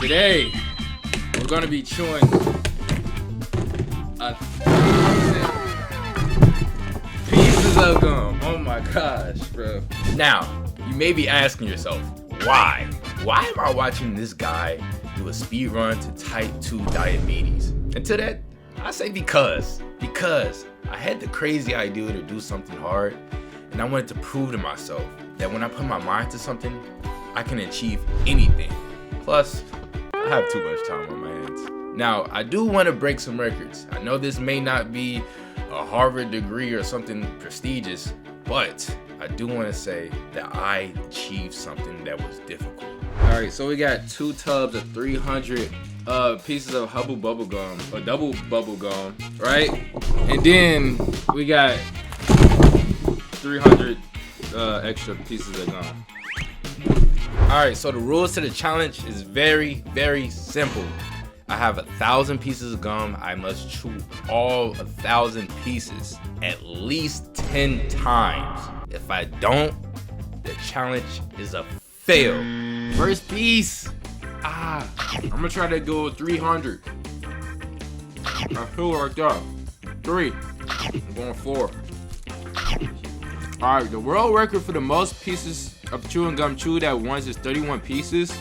Today, we're gonna be chewing 1,000 pieces of gum. Oh my gosh, bro. Now, you may be asking yourself, why? Why am I watching this guy do a speed run to type 2 diabetes? And to that, I say because I had the crazy idea to do something hard, and I wanted to prove to myself that when I put my mind to something, I can achieve anything. Plus, I have too much time on my hands. Now, I do want to break some records. I know this may not be a Harvard degree or something prestigious, but I do want to say that I achieved something that was difficult. Alright, so we got 2 tubs of 300 pieces of Hubble bubble gum, or double bubble gum, right? And then we got 300 extra pieces of gum. Alright, so the rules to the challenge is very, very simple. I have 1,000 pieces of gum. I must chew all 1,000 pieces at least 10 times. If I don't, the challenge is a fail. First piece. I'm gonna try to go 300. I feel like that. 3. I'm going 4. Alright, the world record for the most pieces of chewing gum chewed at once is 31 pieces.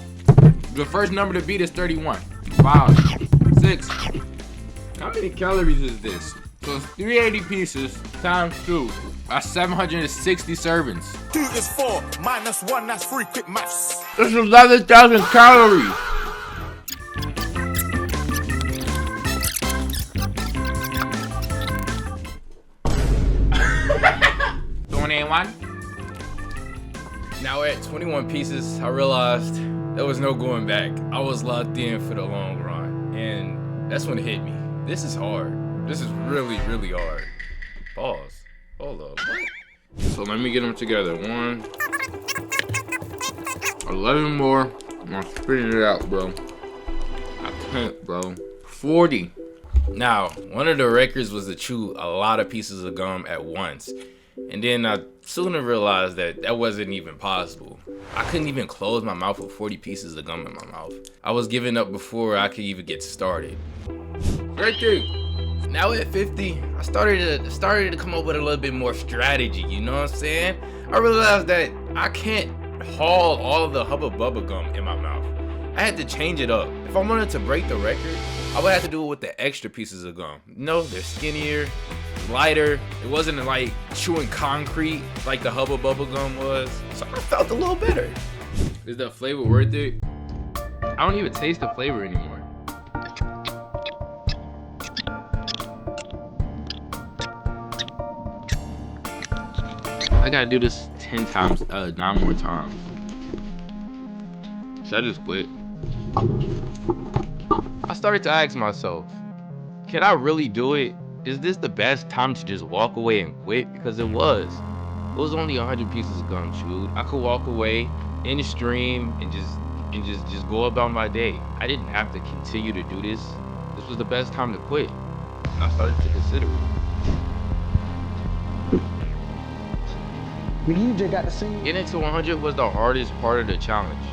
The first number to beat is 31. 5, 6. How many calories is this? So it's 380 pieces times 2. That's 760 servings. 2 is 4, minus 1, that's 3, quick maths. That's 11,000 calories. Now at 21 pieces, I realized there was no going back. I was locked in for the long run, and that's when it hit me. This is hard. This is really, really hard. Pause. Hold up. What? So let me get them together. 1, 11 more. I'm spitting it out, bro. I can't, bro. 40. Now, one of the records was to chew a lot of pieces of gum at once. And then I sooner realized that that wasn't even possible. I couldn't even close my mouth with 40 pieces of gum in my mouth. I was giving up before I could even get started. Right there. Now at 50, I started to come up with a little bit more strategy, you know what I'm saying? I realized that I can't haul all of the Hubba Bubba gum in my mouth. I had to change it up. If I wanted to break the record, I would have to do it with the extra pieces of gum. No, they're skinnier, lighter. It wasn't like chewing concrete like the Hubba Bubba gum was. So I felt a little better. Is the flavor worth it? I don't even taste the flavor anymore. I gotta do this 10 times, 9 more times. Should I just quit? I started to ask myself, can I really do it? Is this the best time to just walk away and quit? Because it was only 100 pieces of gum chewed. I could walk away in the stream and just go about my day. I didn't have to continue to do this. This was the best time to quit. I started to consider it. You just got to see. Getting to 100 was the hardest part of the challenge.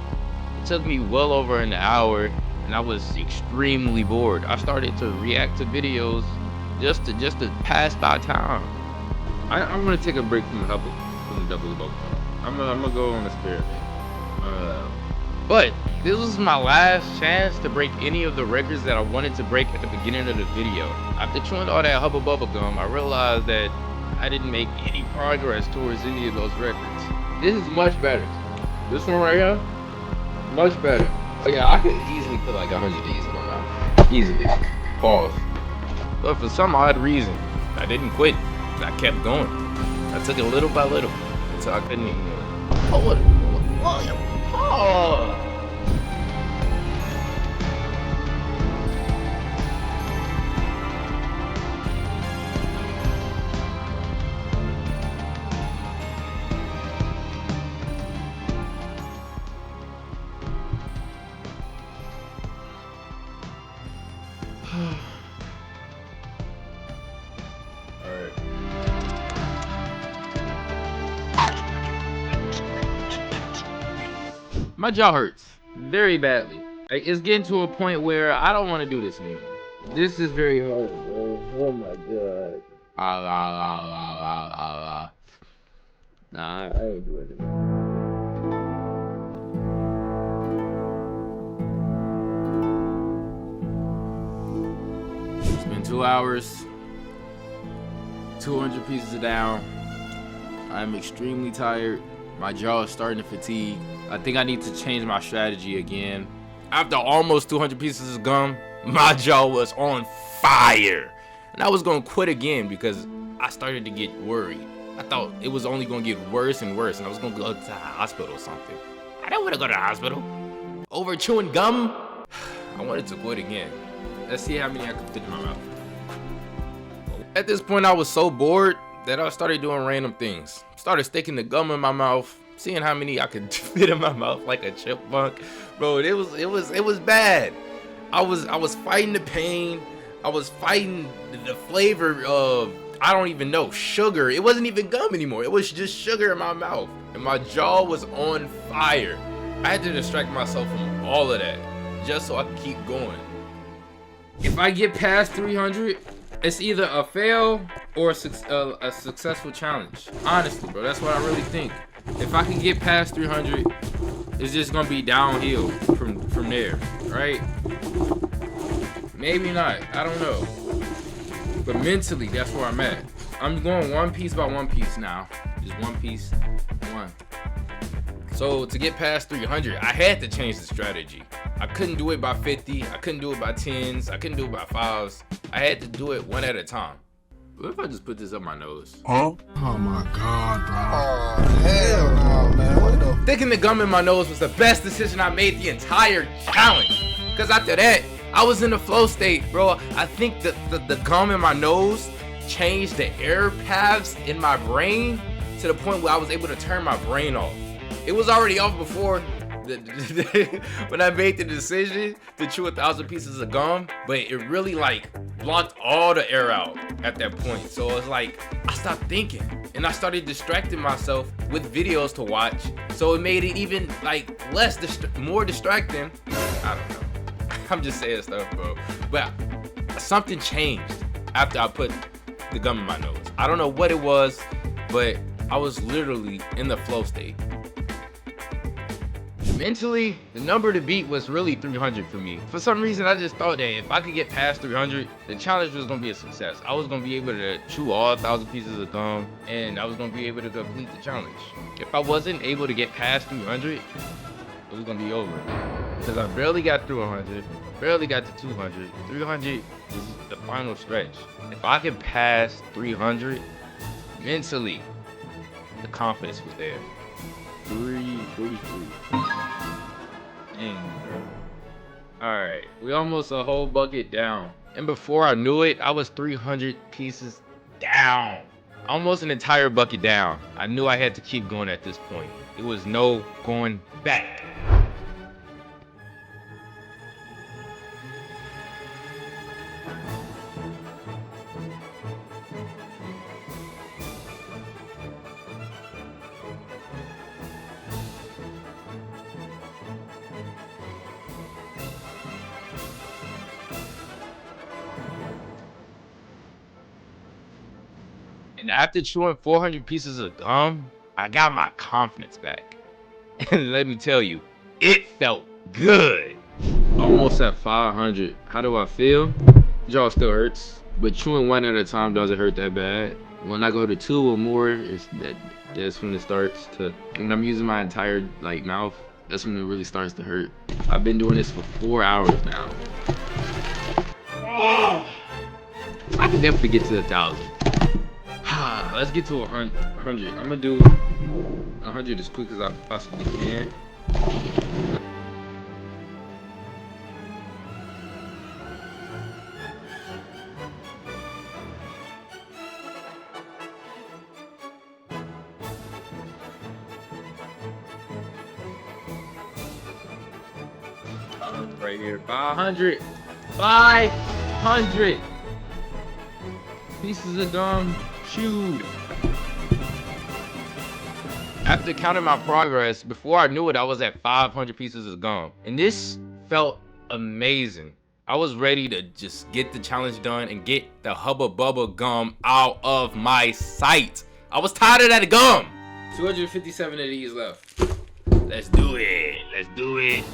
It took me well over an hour, and I was extremely bored. I started to react to videos just to pass by time. I'm gonna take a break from the double bubble. I'm gonna go on a spirit. But this was my last chance to break any of the records that I wanted to break at the beginning of the video. After chewing all that Hubba Bubba gum, I realized that I didn't make any progress towards any of those records. This is much better. This one right here, much better. Oh yeah, I could easily put like 100 of these in my mouth. Easily. Pause. But for some odd reason, I didn't quit. I kept going. I took it little by little until I couldn't even. Oh. My jaw hurts very badly. Like, it's getting to a point where I don't want to do this anymore. This is very hard, bro. Oh my god. Nah, I ain't doing it. It's been 2 hours. 200 pieces down. I'm extremely tired. My jaw is starting to fatigue. I think I need to change my strategy again. After almost 200 pieces of gum, my jaw was on fire. And I was gonna quit again because I started to get worried. I thought it was only gonna get worse and worse, and I was gonna go to the hospital or something. I don't wanna go to the hospital. Over chewing gum? I wanted to quit again. Let's see how many I can fit in my mouth. At this point, I was so bored that I started doing random things. Started sticking the gum in my mouth, seeing how many I could fit in my mouth like a chipmunk. Bro, it was bad. I was fighting the pain. I was fighting the flavor of, I don't even know, sugar. It wasn't even gum anymore. It was just sugar in my mouth. And my jaw was on fire. I had to distract myself from all of that just so I could keep going. If I get past 300, it's either a fail or a successful challenge. Honestly, bro, that's what I really think. If I can get past 300, it's just gonna be downhill from there, right? Maybe not, I don't know. But mentally, that's where I'm at. I'm going one piece by one piece now. Just one piece, one. So to get past 300, I had to change the strategy. I couldn't do it by 50. I couldn't do it by 10s. I couldn't do it by 5s. I had to do it one at a time. What if I just put this up my nose? Huh? Oh my god, bro. Oh, hell no, man. What the? Sticking the gum in my nose was the best decision I made the entire challenge. Because after that, I was in a flow state, bro. I think the gum in my nose changed the air paths in my brain to the point where I was able to turn my brain off. It was already off before when I made the decision to chew 1,000 pieces of gum, but it really like blocked all the air out at that point. So it's like I stopped thinking and I started distracting myself with videos to watch. So it made it even like more distracting. I don't know. I'm just saying stuff, bro. But something changed after I put the gum in my nose. I don't know what it was, but I was literally in the flow state. Mentally, the number to beat was really 300 for me. For some reason, I just thought that if I could get past 300, the challenge was gonna be a success. I was gonna be able to chew all 1,000 pieces of gum, and I was gonna be able to complete the challenge. If I wasn't able to get past 300, it was gonna be over. Because I barely got through 100, barely got to 200. 300 is the final stretch. If I could pass 300, mentally, the confidence was there. 343. Dang, bro. Alright, we almost a whole bucket down. And before I knew it, I was 300 pieces down. Almost an entire bucket down. I knew I had to keep going at this point. It was no going back. And after chewing 400 pieces of gum, I got my confidence back. And let me tell you, it felt good. Almost at 500. How do I feel? Jaw still hurts, but chewing one at a time doesn't hurt that bad. When I go to 2 or more, that's when it starts to, when I'm using my entire mouth, that's when it really starts to hurt. I've been doing this for 4 hours now. I can definitely get to 1,000. Let's get to 100. I'm gonna do 100 as quick as I possibly can. Right here, 500. 500 pieces of gum chewed. After counting my progress, before I knew it, I was at 500 pieces of gum. And this felt amazing. I was ready to just get the challenge done and get the Hubba Bubba gum out of my sight. I was tired of that gum. 257 of these left. Let's do it. Let's do it.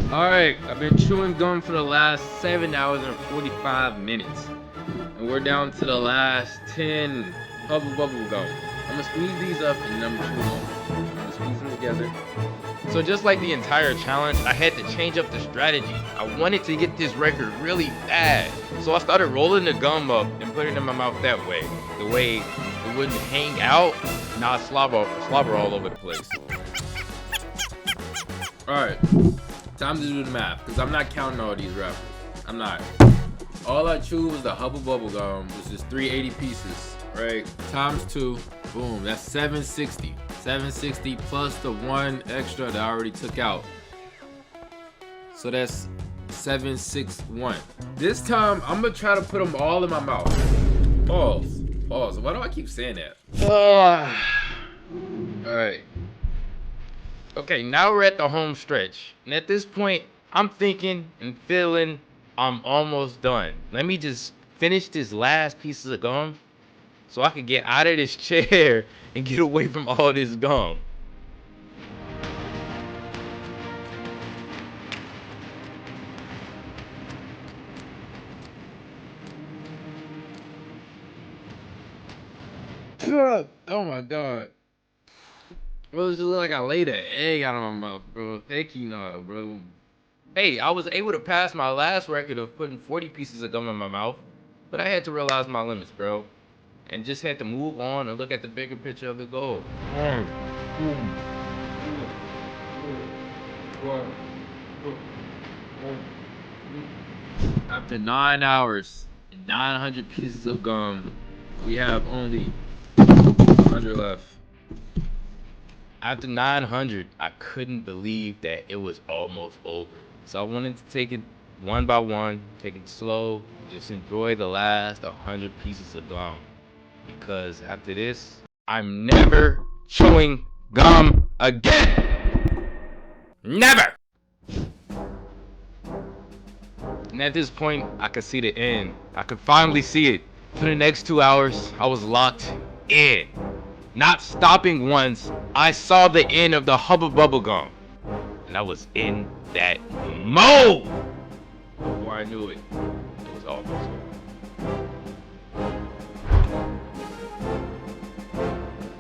Alright, I've been chewing gum for the last 7 hours and 45 minutes. And we're down to the last 10 Hubba Bubba gum. I'm gonna squeeze these up and then I'm gonna chew them. I'm gonna squeeze them together. So just like the entire challenge, I had to change up the strategy. I wanted to get this record really bad. So I started rolling the gum up and putting it in my mouth that way. The way it wouldn't hang out, not slobber all over the place. Alright. Time to do the math, because I'm not counting all these rappers. I'm not. All I chewed was the Hubba Bubba gum, which is 380 pieces, right? Times 2, boom, that's 760. 760 plus the one extra that I already took out. So that's 761. This time, I'm gonna try to put them all in my mouth. Pause. Pause. Why do I keep saying that? Alright. Okay, now we're at the home stretch. And at this point, I'm thinking and feeling I'm almost done. Let me just finish this last piece of gum so I can get out of this chair and get away from all this gum. Oh my god. Bro, it just look like I laid an egg out of my mouth, bro. Heck you know, bro. Hey, I was able to pass my last record of putting 40 pieces of gum in my mouth, but I had to realize my limits, bro. And just had to move on and look at the bigger picture of the goal. After 9 hours and 900 pieces of gum, we have only 100 left. After 900, I couldn't believe that it was almost over. So I wanted to take it one by one, take it slow, just enjoy the last 100 pieces of gum. Because after this, I'm never chewing gum again. Never! And at this point, I could see the end. I could finally see it. For the next 2 hours, I was locked in. Not stopping once, I saw the end of the Hubba Bubba gum. And I was in that mode. Before I knew it, it was almost over.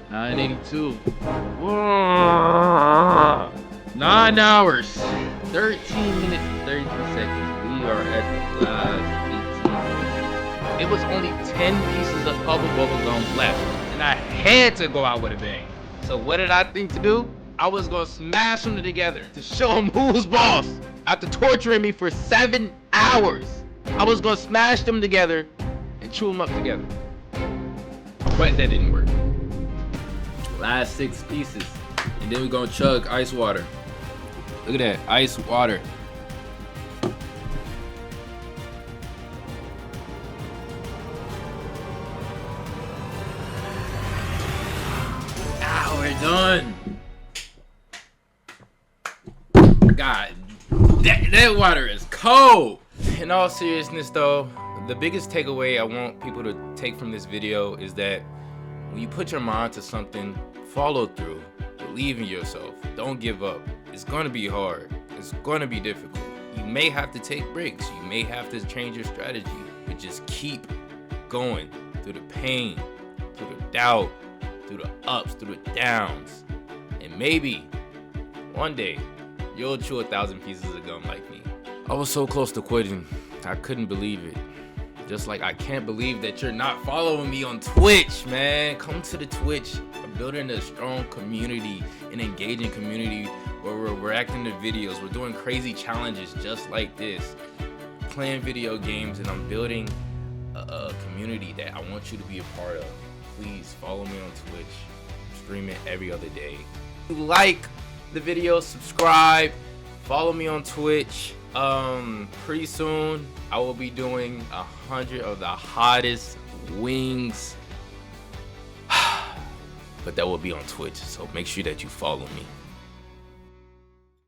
982. 9 hours, 13 minutes and 33 seconds. We are at the last 18 pieces. It was only 10 pieces of Hubba Bubba gum left. And I had to go out with a bang. So what did I think to do? I was gonna smash them together to show them who's boss. After torturing me for 7 hours, I was gonna smash them together and chew them up together. But that didn't work. Last 6 pieces. And then we're gonna chug ice water. Look at that, ice water. Done. God, that water is cold. In all seriousness though, the biggest takeaway I want people to take from this video is that when you put your mind to something, follow through, believe in yourself, don't give up. It's gonna be hard, it's gonna be difficult. You may have to take breaks, you may have to change your strategy, but just keep going through the pain, through the doubt, through the ups, through the downs. And maybe one day you'll chew 1,000 pieces of gum like me. I was so close to quitting. I couldn't believe it. Just like I can't believe that you're not following me on Twitch, man. Come to the Twitch. I'm building a strong community, an engaging community where we're reacting to videos. We're doing crazy challenges just like this, playing video games, and I'm building a community that I want you to be a part of. Please follow me on Twitch. I'm streaming every other day. Like the video, subscribe, follow me on Twitch. Pretty soon I will be doing 100 of the hottest wings, but that will be on Twitch, so make sure that you follow me.